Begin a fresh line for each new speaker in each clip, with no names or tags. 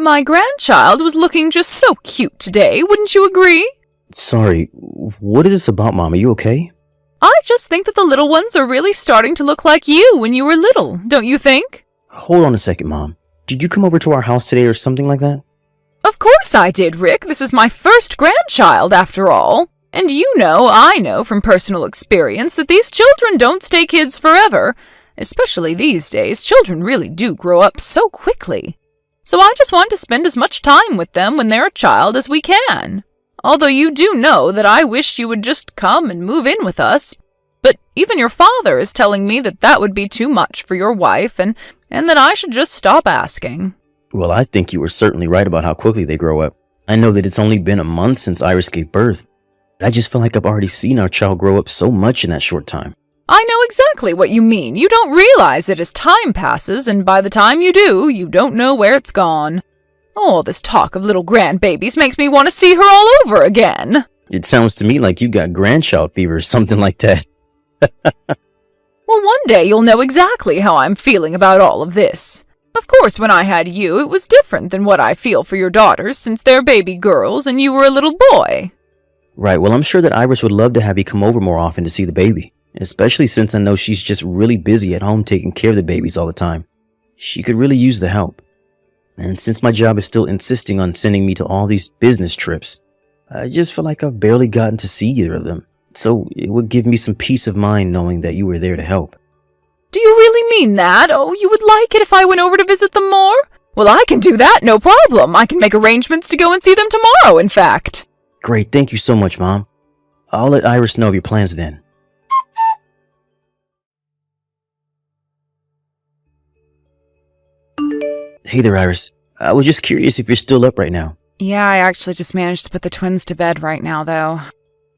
My grandchild was looking just so cute today, wouldn't you agree?
Sorry, what is this about, Mom? Are you okay?
I just think that the little ones are really starting to look like you when you were little, don't you think?
Hold on a second, Mom. Did you come over to our house today or something like that?
Of course I did, Rick. This is my first grandchild, after all. And I know from personal experience that these children don't stay kids forever. Especially these days, children really do grow up so quickly. So I just want to spend as much time with them when they're a child as we can. Although you do know that I wish you would just come and move in with us. But even your father is telling me that that would be too much for your wife and that I should just stop asking.
Well, I think you were certainly right about how quickly they grow up. I know that it's only been a month since Iris gave birth. I just feel like I've already seen our child grow up so much in that short time.
I know exactly what you mean. You don't realize it as time passes, and by the time you do, you don't know where it's gone. All this talk of little grandbabies makes me want to see her all over again.
It sounds to me like you got grandchild fever or something like that.
Well, one day you'll know exactly how I'm feeling about all of this. Of course, when I had you, it was different than what I feel for your daughters since they're baby girls and you were a little boy.
Right, well, I'm sure that Iris would love to have you come over more often to see the baby. Especially since I know she's just really busy at home taking care of the babies all the time. She could really use the help. And since my job is still insisting on sending me to all these business trips, I just feel like I've barely gotten to see either of them. So it would give me some peace of mind knowing that you were there to help.
Do you really mean that? Oh, you would like it if I went over to visit them more? Well, I can do that, no problem. I can make arrangements to go and see them tomorrow, in fact.
Great, thank you so much, Mom. I'll let Iris know of your plans then. Hey there, Iris. I was just curious if you're still up right now.
Yeah, I actually just managed to put the twins to bed right now, though.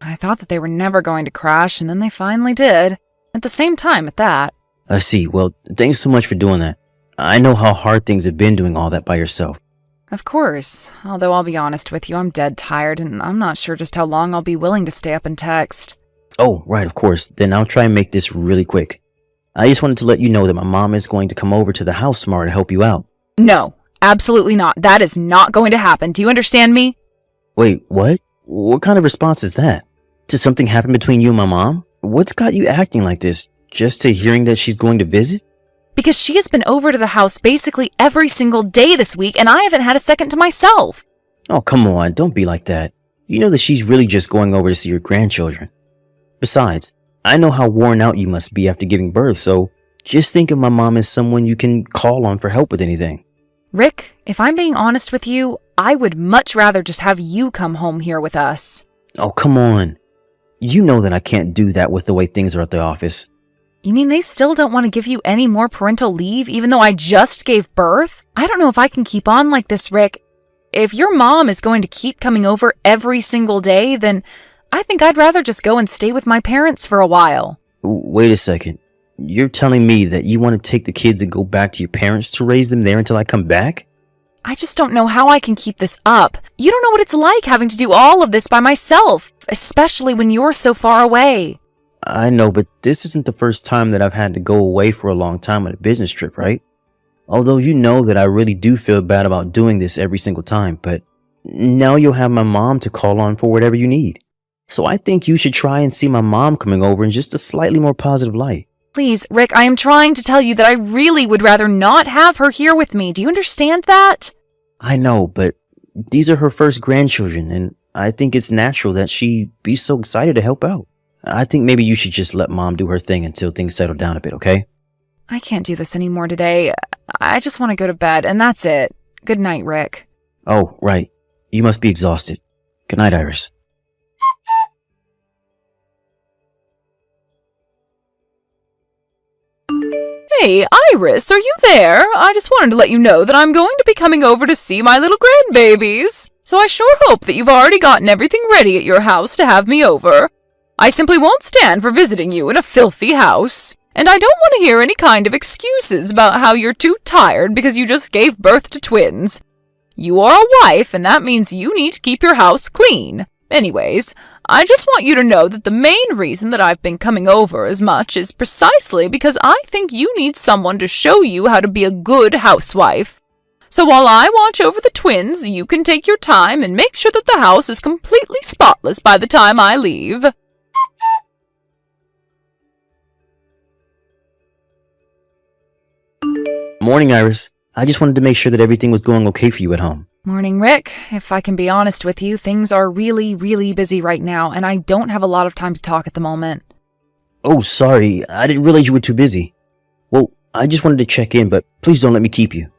I thought that they were never going to crash, and then they finally did. At the same time, at that.
I see. Well, thanks so much for doing that. I know how hard things have been doing all that by yourself.
Of course. Although I'll be honest with you, I'm dead tired, and I'm not sure just how long I'll be willing to stay up and text.
Oh, right, of course. Then I'll try and make this really quick. I just wanted to let you know that my mom is going to come over to the house tomorrow to help you out.
No, absolutely not. That is not going to happen. Do you understand me?
Wait, what? What kind of response is that? Did something happen between you and my mom? What's got you acting like this? Just to hearing that she's going to visit?
Because she has been over to the house basically every single day this week, and I haven't had a second to myself.
Oh, come on, don't be like that. You know that she's really just going over to see your grandchildren. Besides, I know how worn out you must be after giving birth, so just think of my mom as someone you can call on for help with anything.
Rick, if I'm being honest with you, I would much rather just have you come home here with us.
Oh, come on. You know that I can't do that with the way things are at the office.
You mean they still don't want to give you any more parental leave, even though I just gave birth? I don't know if I can keep on like this, Rick. If your mom is going to keep coming over every single day, then I think I'd rather just go and stay with my parents for a while.
Wait a second. You're telling me that you want to take the kids and go back to your parents to raise them there until I come back?
I just don't know how I can keep this up. You don't know what it's like having to do all of this by myself, especially when you're so far away.
I know, but this isn't the first time that I've had to go away for a long time on a business trip, right? Although you know that I really do feel bad about doing this every single time, but now you'll have my mom to call on for whatever you need. So I think you should try and see my mom coming over in just a slightly more positive light.
Please, Rick, I am trying to tell you that I really would rather not have her here with me. Do you understand that?
I know, but these are her first grandchildren, and I think it's natural that she be so excited to help out. I think maybe you should just let Mom do her thing until things settle down a bit, okay?
I can't do this anymore today. I just want to go to bed, and that's it. Good night, Rick.
Oh, right. You must be exhausted. Good night, Iris.
Hey, Iris, are you there? I just wanted to let you know that I'm going to be coming over to see my little grandbabies. So I sure hope that you've already gotten everything ready at your house to have me over. I simply won't stand for visiting you in a filthy house. And I don't want to hear any kind of excuses about how you're too tired because you just gave birth to twins. You are a wife, and that means you need to keep your house clean. Anyways, I just want you to know that the main reason that I've been coming over as much is precisely because I think you need someone to show you how to be a good housewife. So while I watch over the twins, you can take your time and make sure that the house is completely spotless by the time I leave.
Morning, Iris. I just wanted to make sure that everything was going okay for you at home.
Morning, Rick. If I can be honest with you, things are really, really busy right now, and I don't have a lot of time to talk at the moment.
Oh, sorry. I didn't realize you were too busy. Well, I just wanted to check in, but please don't let me keep you.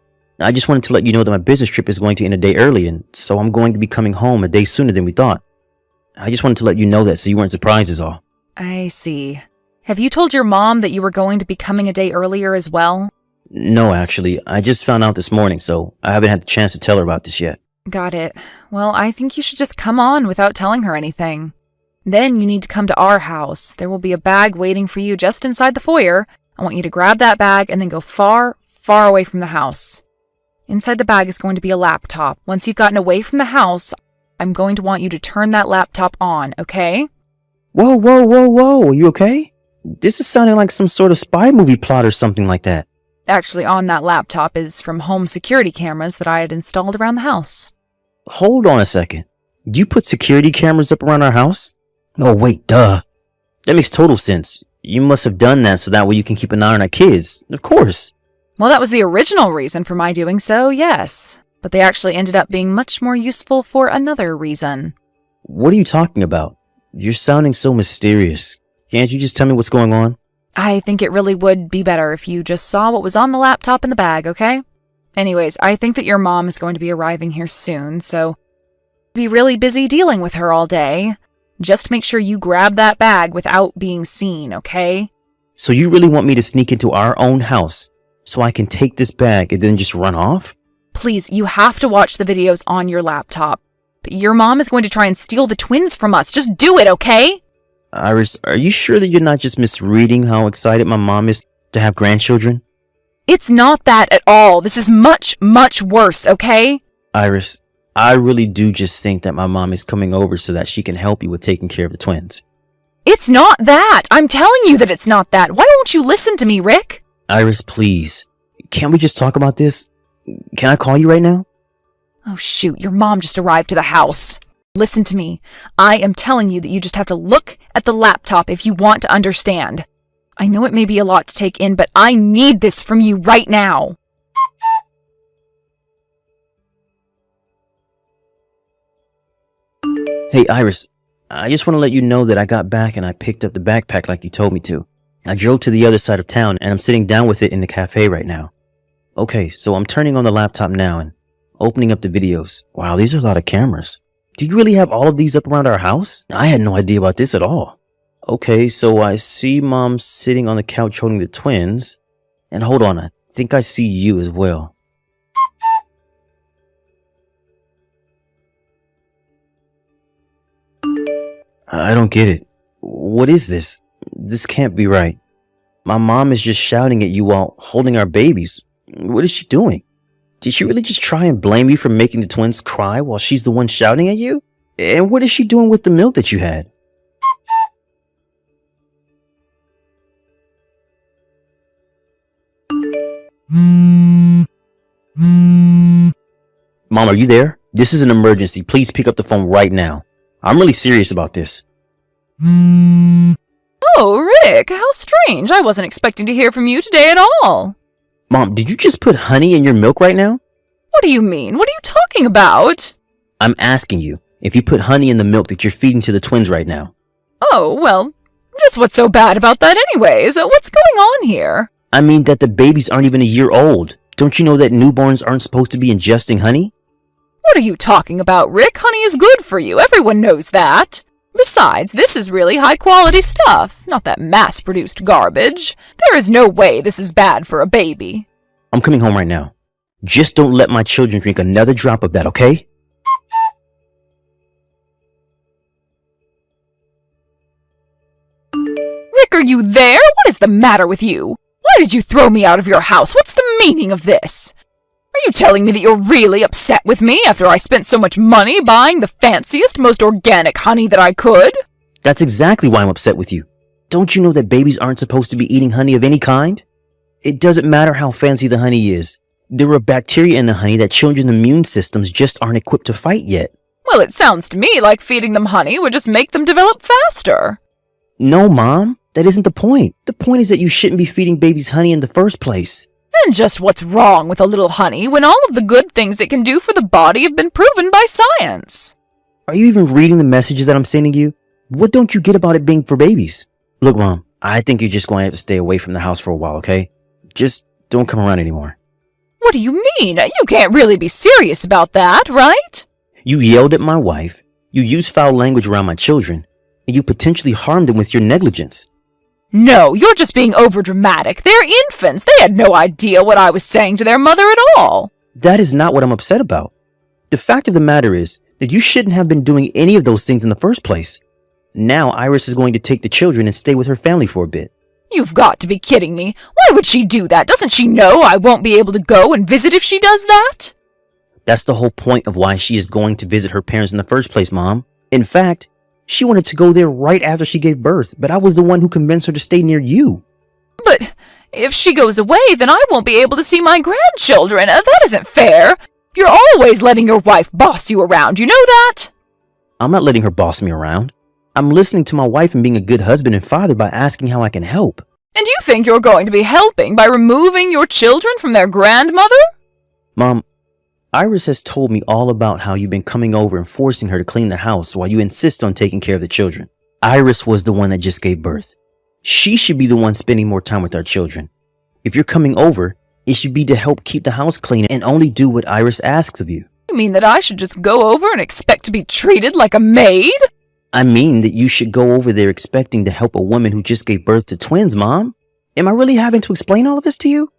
I just wanted to let you know that my business trip is going to end a day early, and so I'm going to be coming home a day sooner than we thought. I just wanted to let you know that so you weren't surprised is all.
I see. Have you told your mom that you were going to be coming a day earlier as well?
No, actually. I just found out this morning, so I haven't had the chance to tell her about this yet.
Got it. Well, I think you should just come on without telling her anything. Then you need to come to our house. There will be a bag waiting for you just inside the foyer. I want you to grab that bag and then go far, far away from the house. Inside the bag is going to be a laptop. Once you've gotten away from the house, I'm going to want you to turn that laptop on, okay?
Whoa, whoa, whoa, whoa. Are you okay? This is sounding like some sort of spy movie plot or something like that.
Actually, on that laptop is from home security cameras that I had installed around the house.
Hold on a second. You put security cameras up around our house? Oh, wait, duh. That makes total sense. You must have done that so that way you can keep an eye on our kids. Of course.
Well, that was the original reason for my doing so, yes. But they actually ended up being much more useful for another reason.
What are you talking about? You're sounding so mysterious. Can't you just tell me what's going on?
I think it really would be better if you just saw what was on the laptop in the bag, okay? Anyways, I think that your mom is going to be arriving here soon, so be really busy dealing with her all day. Just make sure you grab that bag without being seen, okay?
So you really want me to sneak into our own house so I can take this bag and then just run off?
Please, you have to watch the videos on your laptop. But your mom is going to try and steal the twins from us. Just do it, okay?
Iris, are you sure that you're not just misreading how excited my mom is to have grandchildren?
It's not that at all. This is much, much worse, okay?
Iris, I really do just think that my mom is coming over so that she can help you with taking care of the twins.
It's not that! I'm telling you that it's not that! Why won't you listen to me, Rick?
Iris, please. Can't we just talk about this? Can I call you right now?
Oh shoot, your mom just arrived to the house. Listen to me. I am telling you that you just have to look at the laptop if you want to understand. I know it may be a lot to take in, but I need this from you right now.
Hey, Iris, I just want to let you know that I got back and I picked up the backpack like you told me to. I drove to the other side of town and I'm sitting down with it in the cafe right now. Okay, so I'm turning on the laptop now and opening up the videos. Wow, these are a lot of cameras. Do you really have all of these up around our house? I had no idea about this at all. Okay, so I see Mom sitting on the couch holding the twins. And hold on, I think I see you as well. I don't get it. What is this? This can't be right. My mom is just shouting at you while holding our babies. What is she doing? Did she really just try and blame you for making the twins cry while she's the one shouting at you? And what is she doing with the milk that you had? Mom, are you there? This is an emergency. Please pick up the phone right now. I'm really serious about this.
Oh, Rick, how strange. I wasn't expecting to hear from you today at all.
Mom, did you just put honey in your milk right now?
What do you mean? What are you talking about?
I'm asking you if you put honey in the milk that you're feeding to the twins right now.
Oh, well, just what's so bad about that anyways? What's going on here?
I mean that the babies aren't even a year old. Don't you know that newborns aren't supposed to be ingesting honey?
What are you talking about, Rick? Honey is good for you. Everyone knows that. Besides, this is really high-quality stuff, not that mass-produced garbage. There is no way this is bad for a baby.
I'm coming home right now. Just don't let my children drink another drop of that, okay?
Rick, are you there? What is the matter with you? Why did you throw me out of your house? What's the meaning of this? Are you telling me that you're really upset with me after I spent so much money buying the fanciest, most organic honey that I could?
That's exactly why I'm upset with you. Don't you know that babies aren't supposed to be eating honey of any kind? It doesn't matter how fancy the honey is. There are bacteria in the honey that children's immune systems just aren't equipped to fight yet.
Well, it sounds to me like feeding them honey would just make them develop faster.
No, Mom. That isn't the point. The point is that you shouldn't be feeding babies honey in the first place.
And just what's wrong with a little honey when all of the good things it can do for the body have been proven by science?
Are you even reading the messages that I'm sending you? What don't you get about it being for babies? Look, Mom, I think you're just going to have to stay away from the house for a while, okay? Just don't come around anymore.
What do you mean? You can't really be serious about that, right?
You yelled at my wife, you used foul language around my children, and you potentially harmed them with your negligence.
No, you're just being overdramatic. They're infants. They had no idea what I was saying to their mother at all.
That is not what I'm upset about. The fact of the matter is that you shouldn't have been doing any of those things in the first place. Now Iris is going to take the children and stay with her family for a bit.
You've got to be kidding me. Why would she do that? Doesn't she know I won't be able to go and visit if she does that?
That's the whole point of why she is going to visit her parents in the first place, Mom. In fact, she wanted to go there right after she gave birth, but I was the one who convinced her to stay near you.
But if she goes away, then I won't be able to see my grandchildren. That isn't fair. You're always letting your wife boss you around, you know that?
I'm not letting her boss me around. I'm listening to my wife and being a good husband and father by asking how I can help.
And you think you're going to be helping by removing your children from their grandmother?
Mom, Iris has told me all about how you've been coming over and forcing her to clean the house while you insist on taking care of the children. Iris was the one that just gave birth. She should be the one spending more time with our children. If you're coming over, it should be to help keep the house clean and only do what Iris asks of you.
You mean that I should just go over and expect to be treated like a maid?
I mean that you should go over there expecting to help a woman who just gave birth to twins, Mom. Am I really having to explain all of this to you?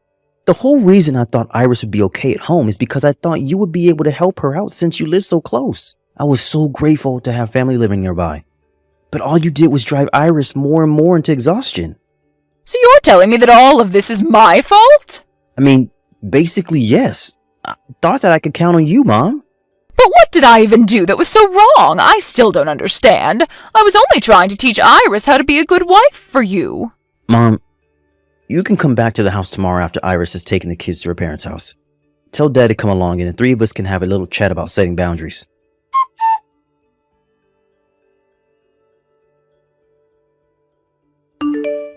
The whole reason I thought Iris would be okay at home is because I thought you would be able to help her out since you live so close. I was so grateful to have family living nearby. But all you did was drive Iris more and more into exhaustion.
So you're telling me that all of this is my fault?
I mean, basically, yes. I thought that I could count on you, Mom.
But what did I even do that was so wrong? I still don't understand. I was only trying to teach Iris how to be a good wife for you.
Mom, you can come back to the house tomorrow after Iris has taken the kids to her parents' house. Tell Dad to come along and the three of us can have a little chat about setting boundaries.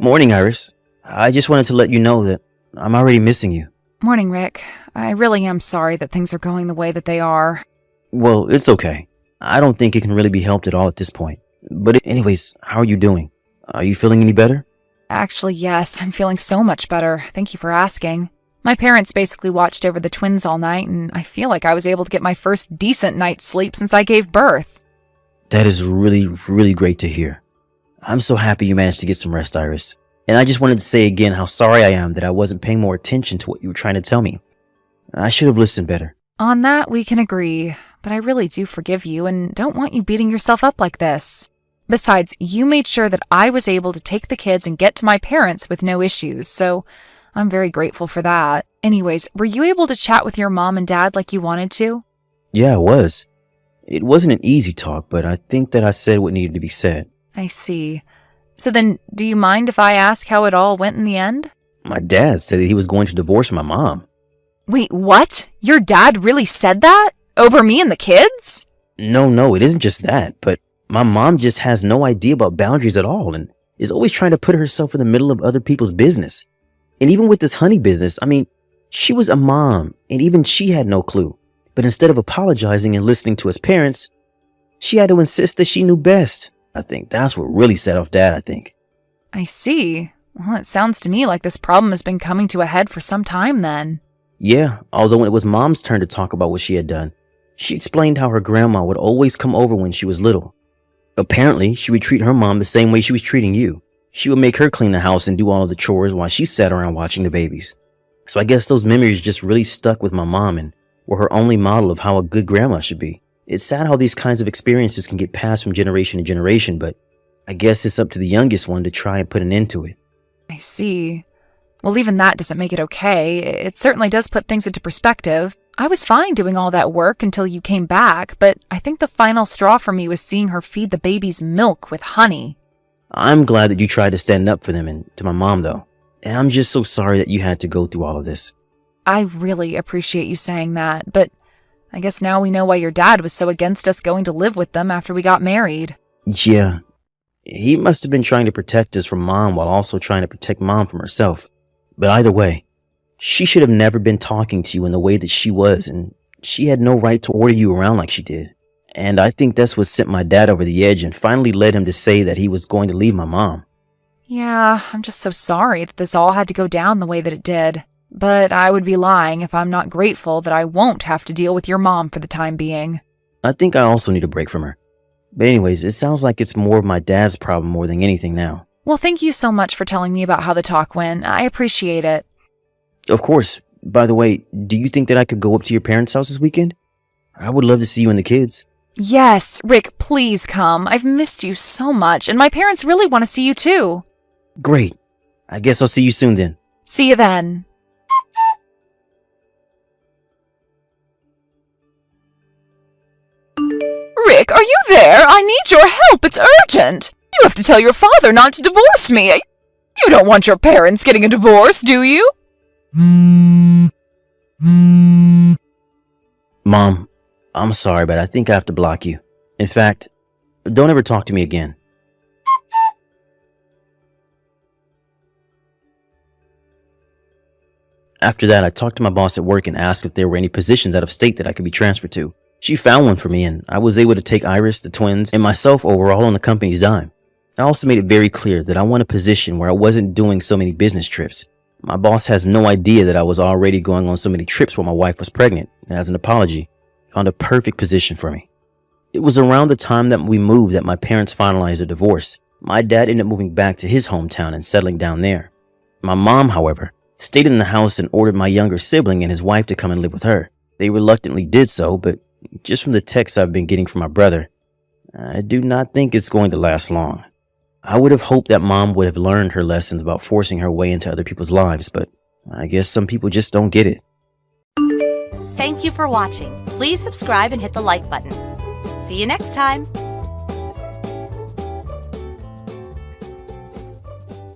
Morning, Iris. I just wanted to let you know that I'm already missing you.
Morning, Rick. I really am sorry that things are going the way that they are.
Well, it's okay. I don't think it can really be helped at all at this point. But anyways, how are you doing? Are you feeling any better?
Actually, yes, I'm feeling so much better. Thank you for asking. My parents basically watched over the twins all night, and I feel like I was able to get my first decent night's sleep since I gave birth.
That is really, really great to hear. I'm so happy you managed to get some rest, Iris. And I just wanted to say again how sorry I am that I wasn't paying more attention to what you were trying to tell me. I should have listened better.
On that, we can agree, but I really do forgive you and don't want you beating yourself up like this. Besides, you made sure that I was able to take the kids and get to my parents with no issues, so I'm very grateful for that. Anyways, were you able to chat with your mom and dad like you wanted to?
Yeah, I was. It wasn't an easy talk, but I think that I said what needed to be said.
I see. So then, do you mind if I ask how it all went in the end?
My dad said that he was going to divorce my mom.
Wait, what? Your dad really said that? Over me and the kids?
No, it isn't just that, but my mom just has no idea about boundaries at all and is always trying to put herself in the middle of other people's business. And even with this honey business, I mean, she was a mom and even she had no clue. But instead of apologizing and listening to his parents, she had to insist that she knew best. I think that's what really set off Dad, I think.
I see. Well, it sounds to me like this problem has been coming to a head for some time then.
Yeah, although when it was Mom's turn to talk about what she had done, she explained how her grandma would always come over when she was little. Apparently, she would treat her mom the same way she was treating you. She would make her clean the house and do all of the chores while she sat around watching the babies. So I guess those memories just really stuck with my mom and were her only model of how a good grandma should be. It's sad how these kinds of experiences can get passed from generation to generation, but I guess it's up to the youngest one to try and put an end to it.
I see. Well, even that doesn't make it okay. It certainly does put things into perspective. I was fine doing all that work until you came back, but I think the final straw for me was seeing her feed the babies milk with honey.
I'm glad that you tried to stand up for them and to my mom, though. And I'm just so sorry that you had to go through all of this.
I really appreciate you saying that, but I guess now we know why your dad was so against us going to live with them after we got married.
Yeah, he must have been trying to protect us from Mom while also trying to protect Mom from herself. But either way, she should have never been talking to you in the way that she was, and she had no right to order you around like she did. And I think that's what sent my dad over the edge and finally led him to say that he was going to leave my mom.
Yeah, I'm just so sorry that this all had to go down the way that it did. But I would be lying if I'm not grateful that I won't have to deal with your mom for the time being.
I think I also need a break from her. But anyways, it sounds like it's more of my dad's problem more than anything now.
Well, thank you so much for telling me about how the talk went. I appreciate it.
Of course. By the way, do you think that I could go up to your parents' house this weekend? I would love to see you and the kids.
Yes, Rick, please come. I've missed you so much, and my parents really want to see you too.
Great. I guess I'll see you soon then.
See you then. Rick, are you there? I need your help. It's urgent. You have to tell your father not to divorce me. You don't want your parents getting a divorce, do you?
Mom, I'm sorry, but I think I have to block you. In fact, don't ever talk to me again. After that, I talked to my boss at work and asked if there were any positions out of state that I could be transferred to. She found one for me, and I was able to take Iris, the twins, and myself overall on the company's dime. I also made it very clear that I want a position where I wasn't doing so many business trips. My boss has no idea that I was already going on so many trips while my wife was pregnant, and as an apology, found a perfect position for me. It was around the time that we moved that my parents finalized a divorce. My dad ended up moving back to his hometown and settling down there. My mom, however, stayed in the house and ordered my younger sibling and his wife to come and live with her. They reluctantly did so, but just from the texts I've been getting from my brother, I do not think it's going to last long. I would have hoped that Mom would have learned her lessons about forcing her way into other people's lives, but I guess some people just don't get it.
Thank you for watching. Please subscribe and hit the like button. See you next time.